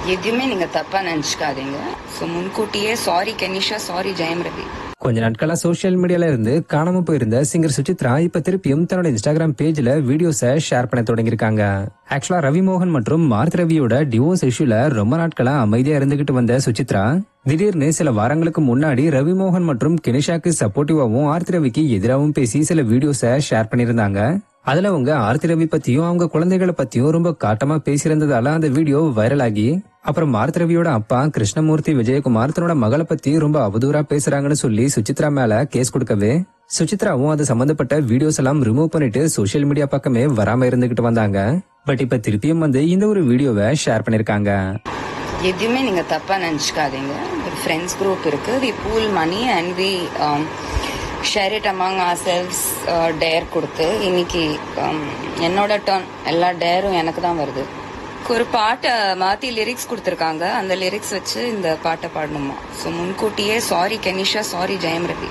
எதுவுமே நீங்க தப்பா நினைச்சுக்காதீங்க. சோ முன்கூட்டியே சாரி கனிஷா, சாரி ஜெயம் ரவி. கொஞ்ச நாட்களா சோசியல் மீடியால இருந்து காணாம போயிருந்த சிங்கர் சுசித்ரா இப்ப திருப்பியும் தன்னோட இன்ஸ்டாகிராம் பேஜ்ல வீடியோஸை ஷேர் பண்ண தொடங்கியிருக்காங்க. ஆக்சுவலா ரவி மோகன் மற்றும் மார்த் ரவியோட டிவோர்ஸ் இஷ்யூல ரொம்ப நாட்களா அமைதியா இருந்துகிட்டு வந்த சுசித்ரா திடீர்னு சில வாரங்களுக்கு முன்னாடி ரவி மோகன் மற்றும் கெனிஷாக்கு சப்போர்ட்டிவாவும் ஆர்த்தி ரவிக்கு எதிராகவும் பேசி சில வீடியோஸை ஷேர் பண்ணியிருந்தாங்க. அதுல அவங்க ஆர்த்தி ரவி பத்தியும் அவங்க குழந்தைகளை பத்தியும் ரொம்ப காட்டமா பேசியிருந்ததால அந்த வீடியோ வைரல் ஆகி அப்புறம் ஆர்த்தி ரவியோட அப்பா கிருஷ்ணமூர்த்தி விஜயகுமார் தன்னோட மகளை பத்தி ரொம்ப அவதூறா பேசுறாங்கன்னு சொல்லி சுசித்ரா மேல கேஸ் கொடுக்கவே சுசித்ராவும் அது சம்பந்தப்பட்ட வீடியோஸ் எல்லாம் ரிமூவ் பண்ணிட்டு சோசியல் மீடியா பக்கமே வராம இருந்துகிட்டு வந்தாங்க. பட் இப்ப திருப்பியும் வந்து இந்த ஒரு வீடியோவை ஷேர் பண்ணிருக்காங்க. எதுவுமே நீங்க தப்பா நினைச்சுக்காதீங்க. ஒரு ஃப்ரெண்ட்ஸ் குரூப் இருக்கு. We pool money and we share it among ourselves. Dare கொடுத்து இன்னைக்கு என்னோட டர்ன். எல்லா டேரும் எனக்கு தான் வருது. ஒரு பாட்டை மாத்தி லிரிக்ஸ் கொடுத்துருக்காங்க. அந்த லிரிக்ஸ் வச்சு இந்த பாட்டை பாடணுமா. ஸோ முன்கூட்டியே சாரி கனிஷா, சாரி ஜெயம் ரவி.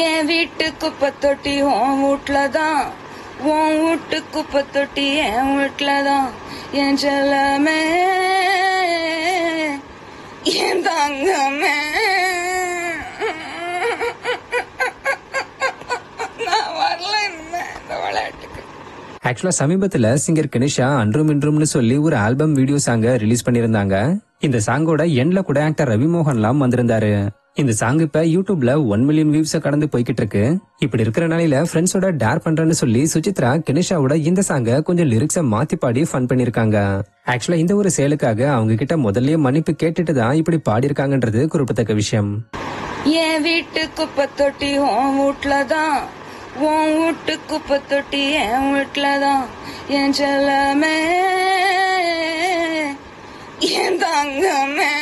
என் வீட்டு குப்பை தொட்டி உன் வீட்டுல தான், உன் வீட்டு குப்பை தொட்டி என் வீட்டுல தான், என் செல்லமே என் தங்கமே. நான் வரல இந்த விளையாட்டுக்கு. ஆக்சுவலா சமீபத்துல சிங்கர் கனிஷா அன்றும் இன்றும்னு சொல்லி ஒரு ஆல்பம் வீடியோ சாங்க ரிலீஸ் பண்ணிருந்தாங்க. இந்த சாங்கோட எண்ட்ல கூட ஆக்டர் ரவி மோகன்லாம் வந்திருந்தாரு. இந்த சாங் இப்ப யூடியூப்ல 1 மில்லியன் வியூஸ் கடந்து போய்கிட்டு இருக்கு. இப்படி இருக்கிற நாளையில ஃப்ரெண்ட்ஸோட டேர் பண்றேன்னு சொல்லி சுசித்ரா கனிஷாவோட இந்த சாங்க கொஞ்சம் லிரிக்ஸ மாத்தி பாடி ஃபன் பண்ணிருக்காங்க. ஆக்சுவலா இந்த ஒரு செயலுக்காக அவங்க கிட்ட முதல்லயே மன்னிப்பு கேட்டுட்டு தான் இப்படி பாடி இருக்காங்கன்றது குறிப்பிடத்தக்க விஷயம். என் வீட்டு குப்பை தொட்டி உன் வீட்டுல தான், உன் வீட்டு குப்பை தொட்டி என் வீட்டுல தான், என் செல்லமே என் தங்கமே.